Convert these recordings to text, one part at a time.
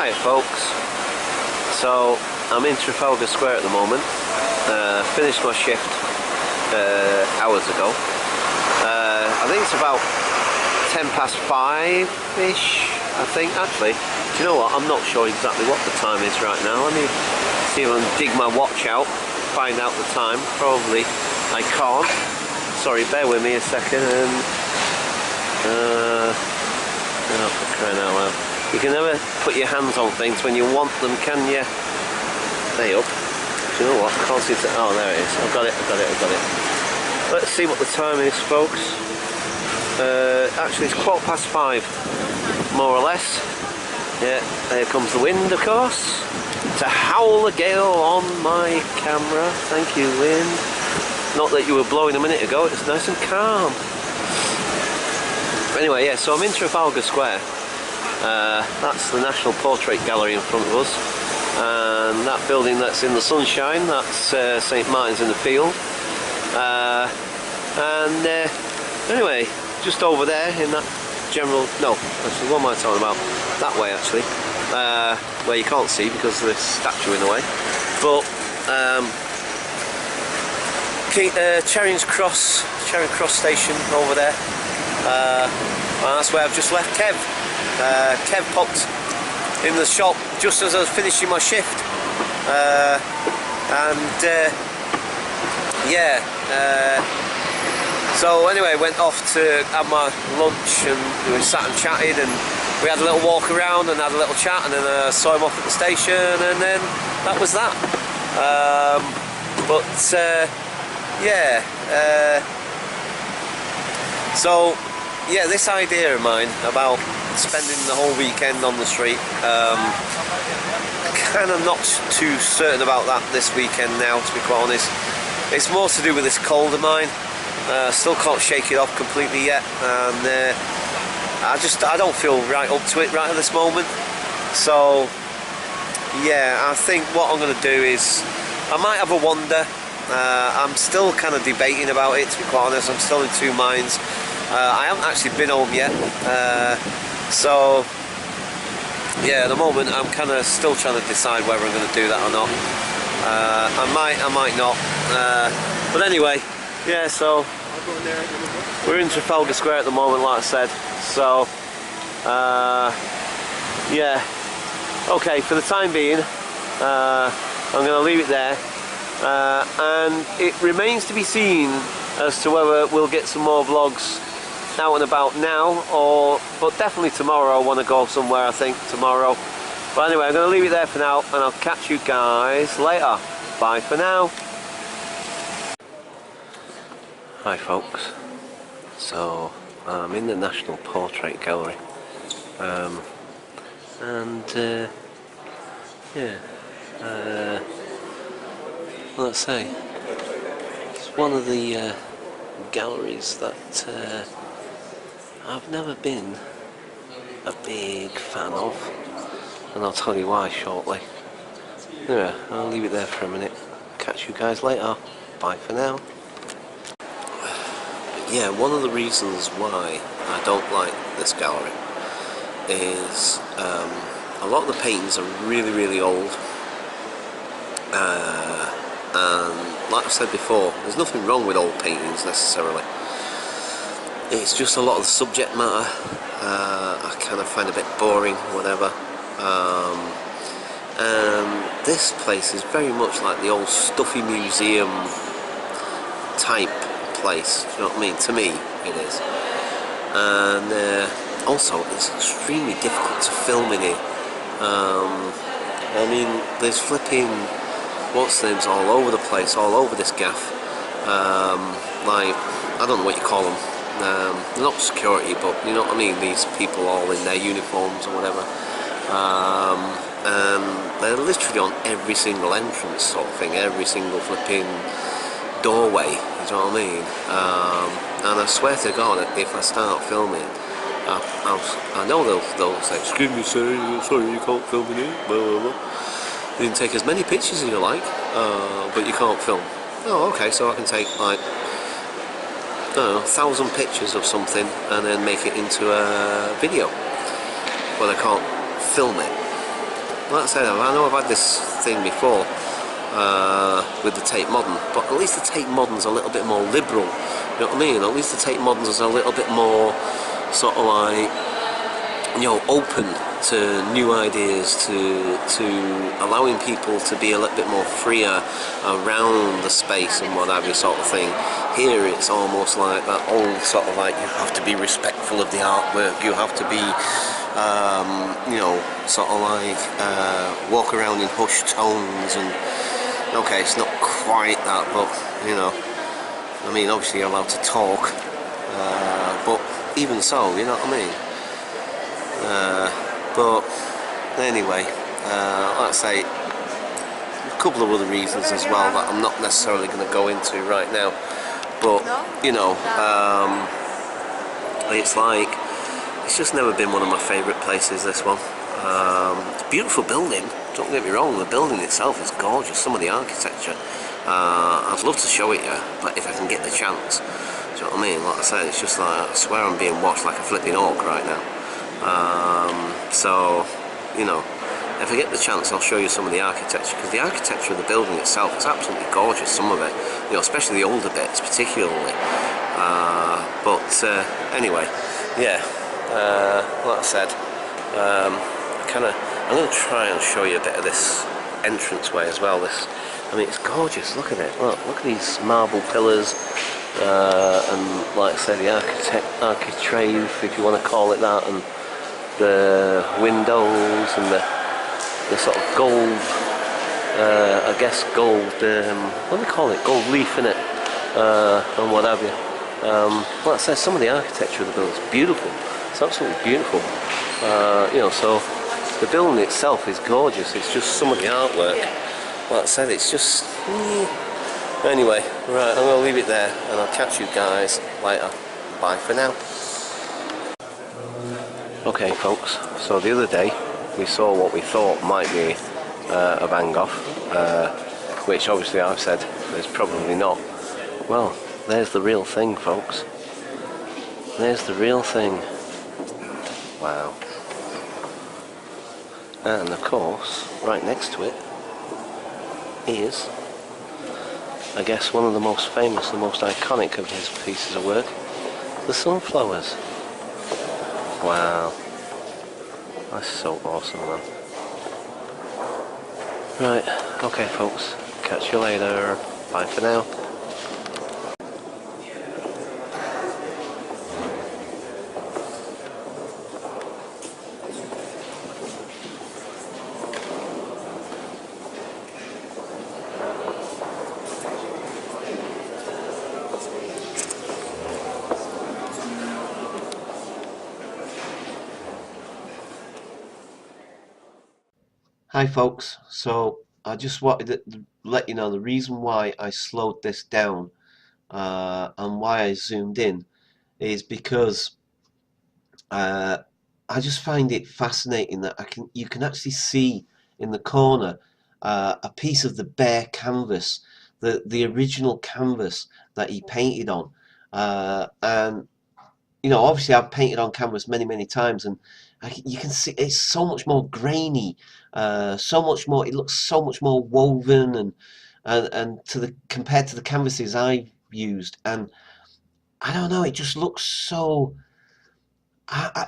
Hi folks, so I'm in Trafalgar Square at the moment. Finished my shift hours ago. I think it's about 5:10-ish, I think actually. Do you know what, I'm not sure exactly what the time is right now. Let me see if I can dig my watch out, find out the time. Probably I can't. Sorry, bear with me a second. Oh, for crying out loud. You can never put your hands on things when you want them, can you? Stay up. Do you know what? I can't see it. Oh, there it is. I've got it. Let's see what the time is, folks. Actually, it's 5:15, more or less. Yeah, there comes the wind, of course. To howl a gale on my camera. Thank you, wind. Not that you were blowing a minute ago. It's nice and calm. Anyway, yeah. So I'm in Trafalgar Square. That's the National Portrait Gallery in front of us, and that building that's in the sunshine, that's St Martin's in the Field. Anyway, just over there in that general, no, actually, what am I talking about? That way actually, where you can't see because of this statue in the way. But Charing Cross station over there. And that's where I've just left Kev. Kev popped in the shop just as I was finishing my shift, so anyway, went off to have my lunch, and we sat and chatted, and we had a little walk around and had a little chat, and then I saw him off at the station, and then that was that. So yeah, this idea of mine about spending the whole weekend on the street, kind of not too certain about that this weekend now, to be quite honest. It's more to do with this cold of mine. Still can't shake it off completely yet, and I don't feel right up to it right at this moment. So yeah, I think what I'm going to do is I might have a wander. I'm still kind of debating about it, to be quite honest. I'm still in two minds. I haven't actually been home yet, so yeah, at the moment I'm kind of still trying to decide whether I'm going to do that or not. I might not, but anyway, yeah, so we're in Trafalgar Square at the moment, like I said. So yeah, okay, for the time being, I'm going to leave it there, and it remains to be seen as to whether we'll get some more vlogs out and about now, but definitely tomorrow. I want to go somewhere, I think, tomorrow. But anyway, I'm going to leave it there for now, and I'll catch you guys later. Bye for now. Hi folks, so I'm in the National Portrait Gallery, yeah, let's say it's one of the galleries that I've never been a big fan of, and I'll tell you why shortly. Anyway, I'll leave it there for a minute. Catch you guys later. Bye for now. Yeah, one of the reasons why I don't like this gallery is a lot of the paintings are really old, and like I said before, there's nothing wrong with old paintings necessarily. It's just a lot of the subject matter I kind of find a bit boring, whatever. And this place is very much like the old stuffy museum type place, do you know what I mean? To me, it is. And also, it's extremely difficult to film in here. I mean, there's flipping what's names all over the place, all over this gaff. Like, I don't know what you call them. They're not security, but you know what I mean, these people all in their uniforms or whatever, and they're literally on every single entrance sort of thing, every single flipping doorway, you know what I mean, and I swear to God, if I start filming, I know they'll say, excuse me sir, sorry you can't film in here, blah blah blah. You can take as many pictures as you like, but you can't film. Oh okay, so I can take like, I don't know, 1,000 pictures of something and then make it into a video, but I can't film it. like I said, I know I've had this thing before with the Tate Modern, but at least the Tate Modern's a little bit more liberal. You know what I mean? At least the Tate Modern's a little bit more sort of like, you know, open to new ideas, to allowing people to be a little bit more freer around the space and what have you, sort of thing. Here it's almost like that old sort of like, you have to be respectful of the artwork, you have to be you know, sort of like walk around in hushed tones, and okay, it's not quite that, but you know, I mean, obviously you're allowed to talk, but even so, you know what I mean? But anyway, like I say, a couple of other reasons as well that I'm not necessarily going to go into right now, but you know, it's like, it's just never been one of my favourite places, this one. It's a beautiful building, don't get me wrong, the building itself is gorgeous, some of the architecture. I'd love to show it you, but if I can get the chance. Do you know what I mean? Like I said, it's just like, I swear I'm being watched like a flipping orc right now. So, you know, if I get the chance, I'll show you some of the architecture, because the architecture of the building itself is absolutely gorgeous, some of it, you know, especially the older bits particularly. But anyway, yeah, like I said, I'm going to try and show you a bit of this entranceway as well. This, I mean, it's gorgeous, look at it, look at these marble pillars, and like I said, the architrave, if you want to call it that, and the windows and the sort of gold, I guess gold, what do they call it, gold leaf in it, and what have you. Like I said, some of the architecture of the building is beautiful, it's absolutely beautiful, you know, so the building itself is gorgeous, it's just some of the artwork, like I said, it's just, anyway, right, I'm going to leave it there, and I'll catch you guys later. Bye for now. Okay folks, so the other day we saw what we thought might be a Van Gogh, which obviously I've said is probably not. Well, there's the real thing, folks. There's the real thing. Wow. And of course, right next to it is, I guess, one of the most famous, the most iconic of his pieces of work, the sunflowers. Wow. That's so awesome, man. Right, okay folks, catch you later. Bye for now. Hi folks, so I just wanted to let you know the reason why I slowed this down and why I zoomed in is because I just find it fascinating that you can actually see in the corner a piece of the bare canvas, the original canvas that he painted on, and you know, obviously I've painted on canvas many times, and you can see it's so much more grainy, so much more. It looks so much more woven, and compared to the canvases I've used, and I don't know, it just looks so.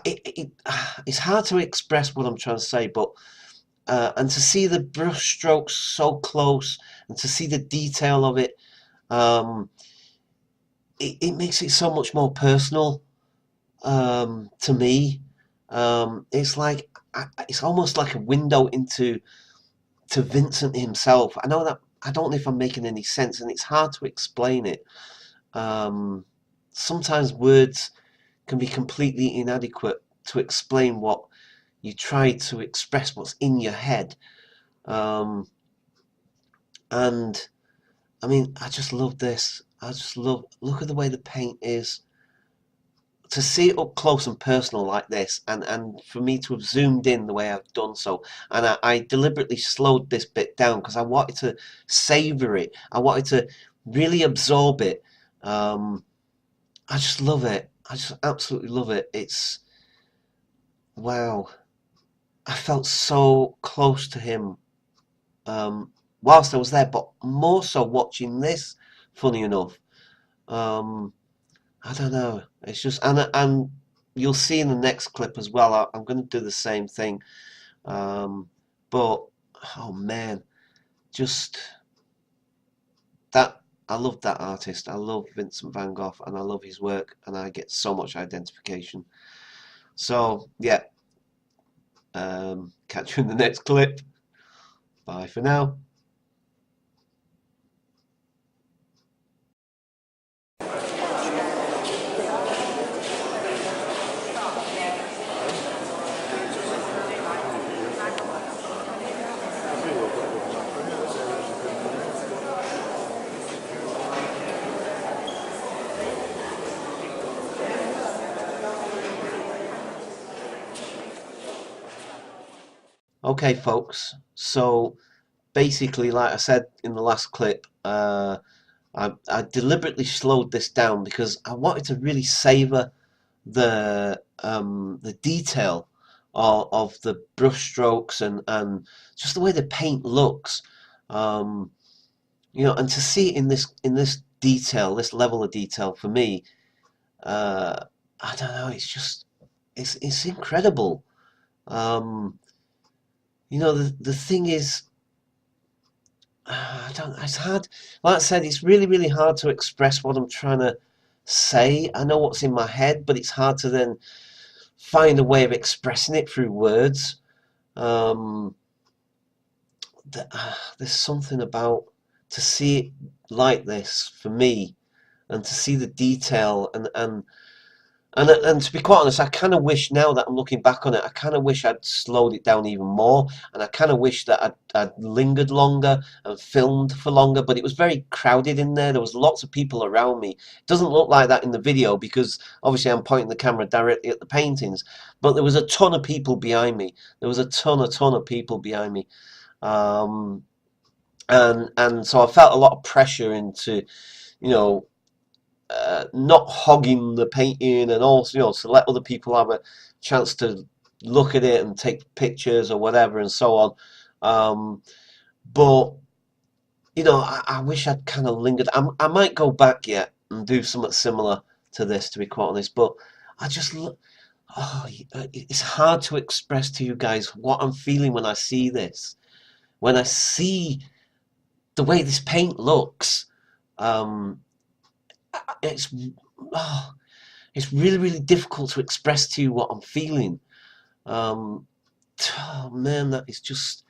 It's hard to express what I'm trying to say, but and to see the brush strokes so close, and to see the detail of it, um, it makes it so much more personal. To me, it's like it's almost like a window to Vincent himself. I know that I don't know if I'm making any sense, and it's hard to explain it. Sometimes words can be completely inadequate to explain what you try to express, what's in your head. And I mean, I just love this. I just look at the way the paint is. To see it up close and personal like this, and for me to have zoomed in the way I've done so, and I deliberately slowed this bit down because I wanted to savor it, I wanted to really absorb it. I just love it, I just absolutely love it. It's wow. I felt so close to him whilst I was there, but more so watching this, funny enough. Um, I don't know. It's just, and you'll see in the next clip as well. I'm going to do the same thing. But oh man, just that. I love that artist. I love Vincent van Gogh, and I love his work, and I get so much identification. So yeah, catch you in the next clip. Bye for now. Okay, folks. So basically, like I said in the last clip, I deliberately slowed this down because I wanted to really savor the detail of the brush strokes and just the way the paint looks. Um, and to see it in this detail, this level of detail for me, uh, I don't know. It's just it's incredible. Um, the thing is. I don't. It's hard. Like I said, it's really hard to express what I'm trying to say. I know what's in my head, but it's hard to then find a way of expressing it through words. Um, there's something about to see it like this for me, and to see the detail and to be quite honest, I kind of wish now that I'm looking back on it, I kind of wish I'd slowed it down even more, and I kind of wish that I'd lingered longer and filmed for longer. But it was very crowded in there. There was lots of people around me. It doesn't look like that in the video because obviously I'm pointing the camera directly at the paintings. But there was a ton of people behind me. There was a ton of people behind me, um, and so I felt a lot of pressure into, you know not hogging the painting and also, to let other people have a chance to look at it and take pictures or whatever and so on. But, I wish I'd kind of lingered. I might go back yet and do something similar to this, to be quite honest. But I just look. Oh, it's hard to express to you guys what I'm feeling when I see this. When I see the way this paint looks, um, it's oh, it's really difficult to express to you what I'm feeling. Um, oh man, that is just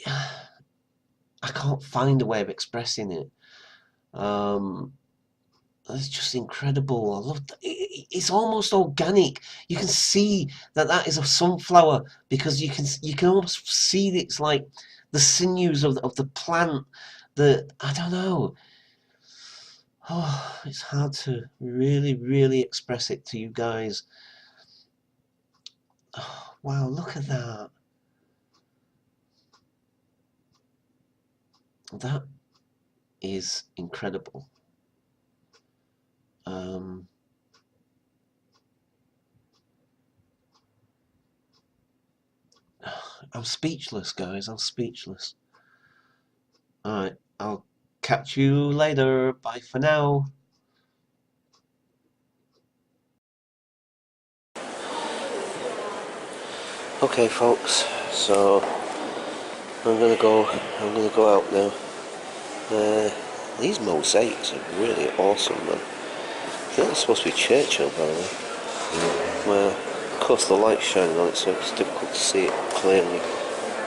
I can't find a way of expressing it. It's just incredible. I love that. It's almost organic. You can see that is a sunflower because you can almost see that it's like the sinews of the plant. I don't know. Oh, it's hard to really express it to you guys. Oh, wow, look at that. That is incredible. I'm speechless, guys. I'm speechless. Alright, I'll catch you later. Bye for now. Okay, folks. So I'm gonna go out now. These mosaics are really awesome, man. I think they're supposed to be Churchill, by the way. Well, of course the light's shining on it, so it's difficult to see it clearly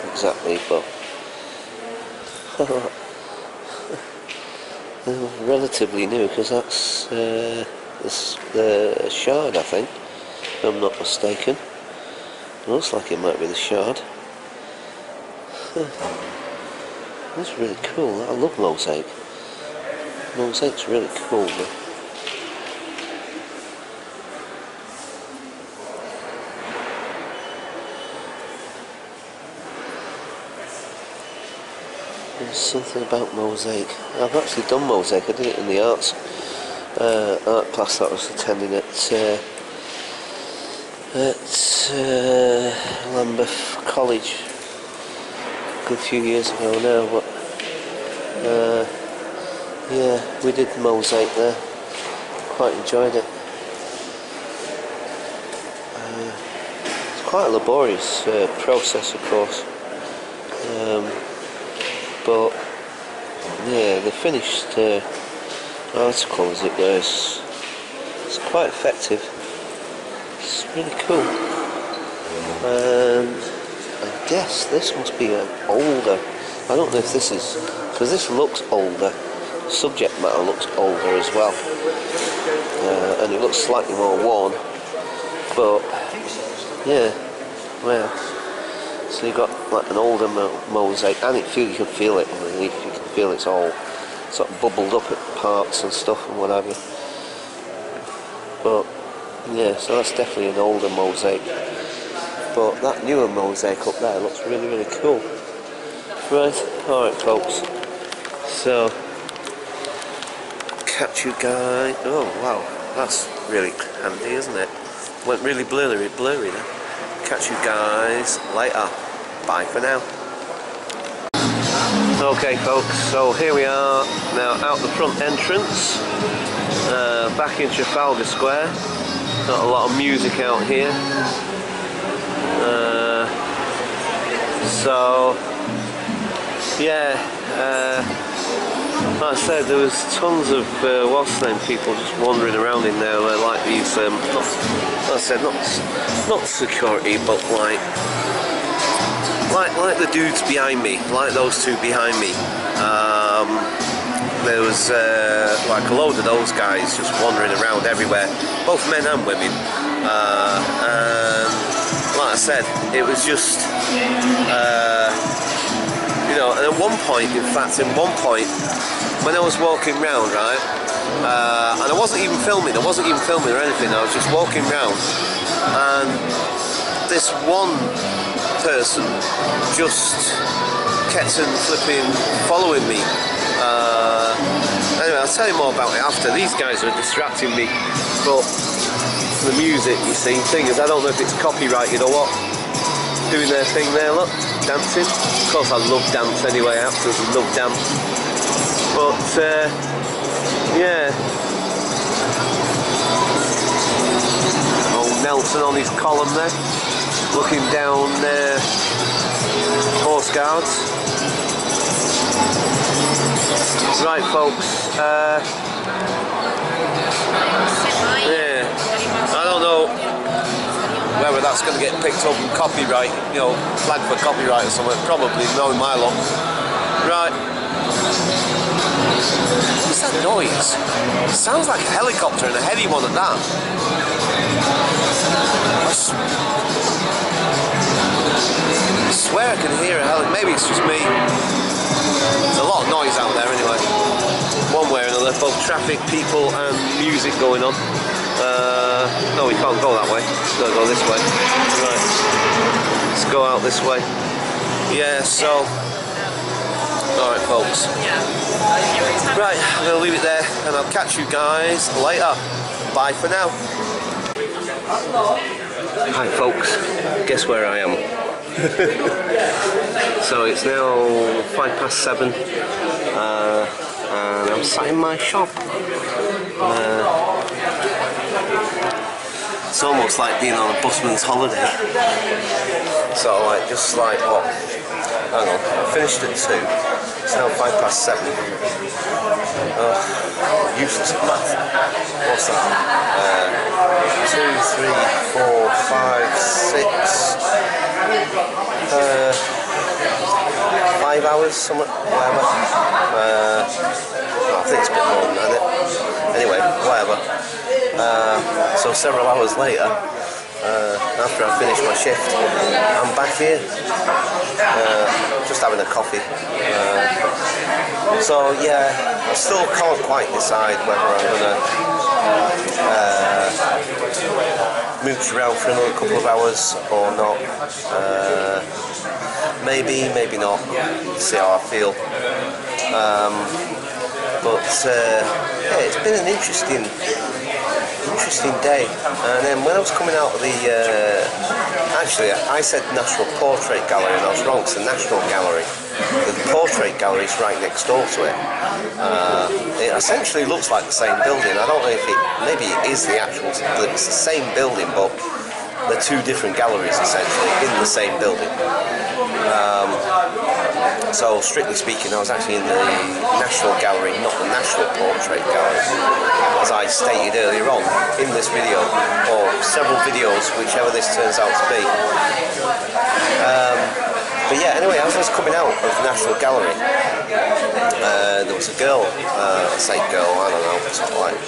exactly, but they're relatively new because that's the Shard, I think, if I'm not mistaken. It looks like it might be the Shard. That's really cool. I love mosaic. Mosaic's really cool, man. There's something about mosaic. I've actually done mosaic. I did it in the art class that I was attending at Lambeth College a good few years ago now, but yeah, we did mosaic there. Quite enjoyed it. It's quite a laborious process, of course, but yeah, the finished article as it goes, it's quite effective. It's really cool. And I guess this must be an older, I don't know if this is, because this looks older, subject matter looks older as well, and it looks slightly more worn, but yeah, well, so you got like an older mosaic, and you can feel it underneath, you can feel it's all sort of bubbled up at parts and stuff and what have you. But yeah, so that's definitely an older mosaic. But that newer mosaic up there looks really, really cool. Right, alright folks. So, catch you guys. Oh wow, that's really handy, isn't it? Went really blurry there. Catch you guys later. Bye for now. Okay folks, so here we are now out the front entrance, back in Trafalgar Square. Got a lot of music out here. So yeah, like I said, there was tons of what's the name people just wandering around in there, like these, like I said, not security, but like the dudes behind me, like those two behind me. There was like a load of those guys just wandering around everywhere, both men and women, and like I said, it was just you know, and at one point, in fact, when I was walking round, right, and I wasn't even filming or anything, I was just walking round, and this one person just kept on flipping following me. Anyway, I'll tell you more about it after. These guys are distracting me, but the music, you see, thing is, I don't know if it's copyrighted or what. Doing their thing there, look, dancing. Of course, I love dance anyway. I absolutely love dance. But yeah. Old Nelson on his column there, looking down Horse Guards. Right, folks. Yeah, I don't know whether that's going to get picked up and copyright, you know, flagged for copyright or something. Probably, knowing my luck. Right. What's that noise? It sounds like a helicopter, and a heavy one at that. I swear I can hear a helicopter. Maybe it's just me. There's a lot of noise out there anyway. One way or another, both traffic, people and music going on. No, we can't go that way. We've got to go this way. Right. Let's go out this way. Yeah, so... Alright folks. Right, I'm going to leave it there and I'll catch you guys later. Bye for now. Hi folks, guess where I am? So it's now 7:05, and I'm sat in my shop. It's almost like being on a busman's holiday. So like, just like what? Hang on, I finished at 2. It's now 7:05. Useless at math. What's that? 2, 3, 4, 5, 6. 5 hours, something, whatever. I think it's a bit more than that, isn't it? Anyway, whatever. So several hours later, after I finished my shift, I'm back here, just having a coffee. So yeah, I still can't quite decide whether I'm gonna mooch around for another couple of hours or not. Maybe not. See how I feel. But yeah, it's been an interesting interesting day. And then when I was coming out of the, actually I said National Portrait Gallery and I was wrong, it's the National Gallery. The Portrait Gallery is right next door to it. It essentially looks like the same building. I don't know if it, maybe it is the actual, it's the same building, but they're two different galleries essentially in the same building. So strictly speaking, I was actually in the National Gallery, not the National Portrait Gallery, as I stated earlier on in this video, or several videos, whichever this turns out to be. But yeah, anyway, as I was coming out of the National Gallery, there was a girl, I say girl, I don't know, sort of like,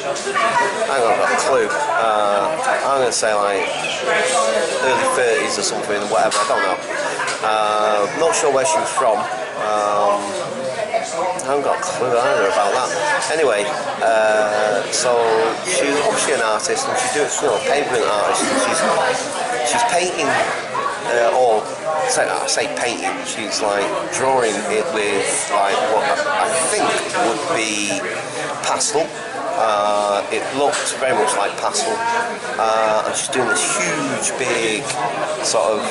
I haven't got a clue, I'm going to say like early 30s or something, whatever, I don't know. Not sure where she was from. I haven't got a clue either about that. Anyway, so she's obviously an artist, and she's doing, you know, a pavement artist. And she's painting, or I say painting. She's like drawing it with like what I think would be pastel. It looked very much like pastel, and she's doing this huge, big sort of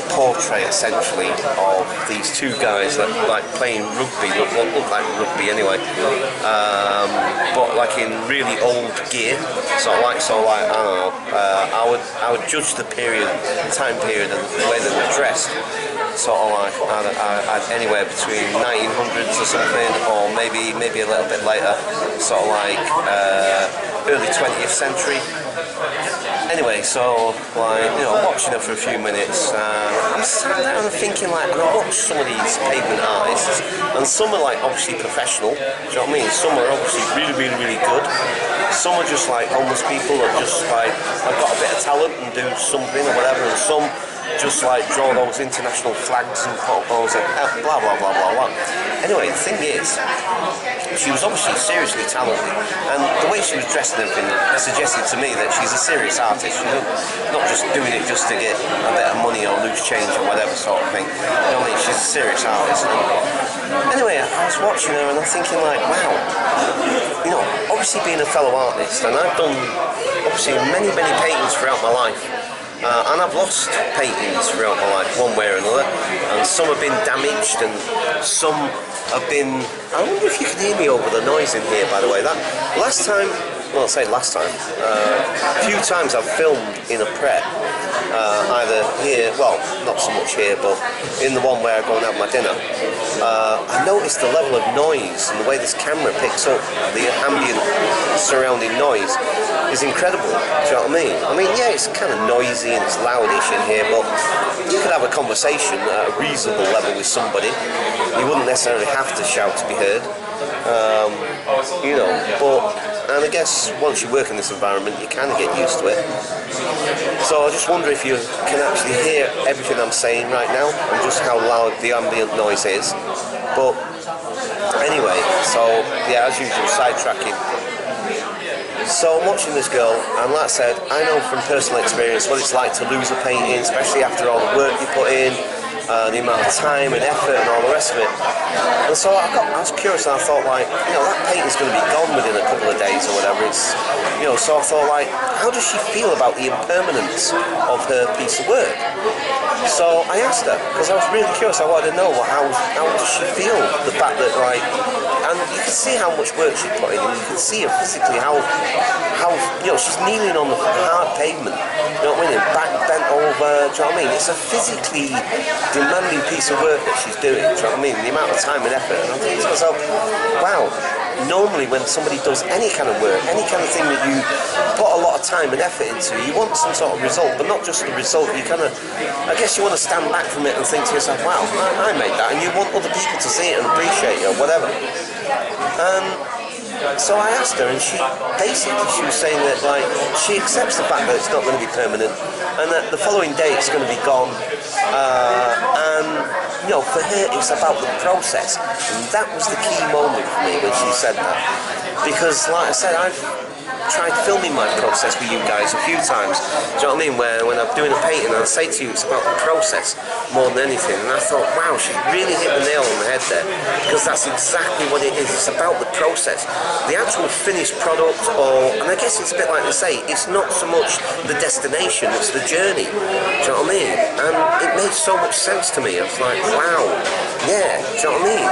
portrait essentially of these two guys that like playing rugby, look like rugby anyway, but like in really old gear, so like I don't know, I would judge the time period and the way they were dressed, sort of like anywhere between 1900s or something, or maybe a little bit later, sort of like early 20th century. Anyway, so like, you know, watching her for a few minutes, I'm sat there and thinking like, and I watch some of these pavement artists, and some are like obviously professional, do you know what I mean? Some are obviously really good. Some are just like homeless people that just like, I've got a bit of talent and do something or whatever, and some just like draw those international flags and photos and blah blah blah blah blah. Anyway, the thing is, she was obviously seriously talented, and the way she was dressed and everything suggested to me that she's a serious artist. She's not just doing it just to get a bit of money or loose change or whatever sort of thing. You know what I mean? She's a serious artist. And anyway, I was watching her and I'm thinking like, wow, you know, obviously being a fellow artist, and I've done obviously many paintings throughout my life. And I've lost paintings throughout my life, one way or another, and some have been damaged, and some have been. I wonder if you can hear me over the noise in here. By the way, that last time, well, I'll say last time, a few times I've filmed in a prep, either here, well, not so much here, but in the one where I go and have my dinner. I noticed the level of noise and the way this camera picks up the ambient surrounding noise is incredible. Do you know what I mean? I mean, yeah, it's kind of noisy and it's loudish in here, but you could have a conversation at a reasonable level with somebody. You wouldn't necessarily have to shout to be heard. You know, and I guess once you work in this environment, you kind of get used to it. So I just wonder if you can actually hear everything I'm saying right now and just how loud the ambient noise is. But anyway, so yeah, as usual, sidetracking. So I'm watching this girl, and like I said, I know from personal experience what it's like to lose a painting, especially after all the work you put in, the amount of time and effort and all the rest of it. And so I was curious, and I thought like, you know, that painting's going to be gone within a couple of days or whatever. It's, you know, so I thought like, how does she feel about the impermanence of her piece of work? So I asked her, because I was really curious. I wanted to know how does she feel the fact that like, and you can see how much work she put in, and you can see her physically how you know, she's kneeling on the hard pavement, you know what I mean, back bent over, do you know what I mean? It's a physically demanding piece of work that she's doing, do you know what I mean? The amount of time and effort, and I'm thinking to myself, wow, normally when somebody does any kind of work, any kind of thing that you put a lot of time and effort into, you want some sort of result, but not just the result, you kind of, I guess you want to stand back from it and think to yourself, wow, I made that, and you want other people to see it and appreciate it or whatever. So I asked her, and she was saying that like she accepts the fact that it's not going to be permanent, and that the following day it's going to be gone, and you know, for her it's about the process, and that was the key moment for me when she said that, because like I said, tried filming my process with you guys a few times. Do you know what I mean? Where when I'm doing a painting, and I say to you, it's about the process more than anything. And I thought, wow, she really hit the nail on the head there, because that's exactly what it is. It's about the process. The actual finished product, and I guess it's a bit like they say, it's not so much the destination, it's the journey. Do you know what I mean? And it made so much sense to me. I was like, wow, yeah. Do you know what I mean?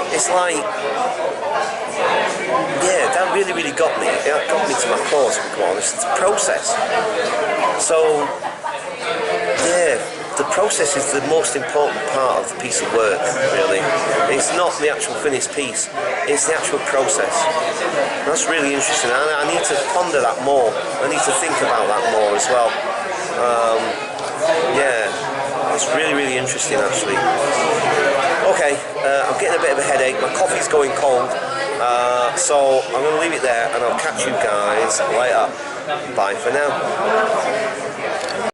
It's like, yeah, that really got me. It got me to my core, to be quite honest. It's a process. So, yeah, the process is the most important part of the piece of work, really. It's not the actual finished piece, it's the actual process. That's really interesting. I need to ponder that more. I need to think about that more as well. Yeah, it's really interesting, actually. Okay, I'm getting a bit of a headache. My coffee's going cold. So I'm going to leave it there, and I'll catch you guys later. Bye for now.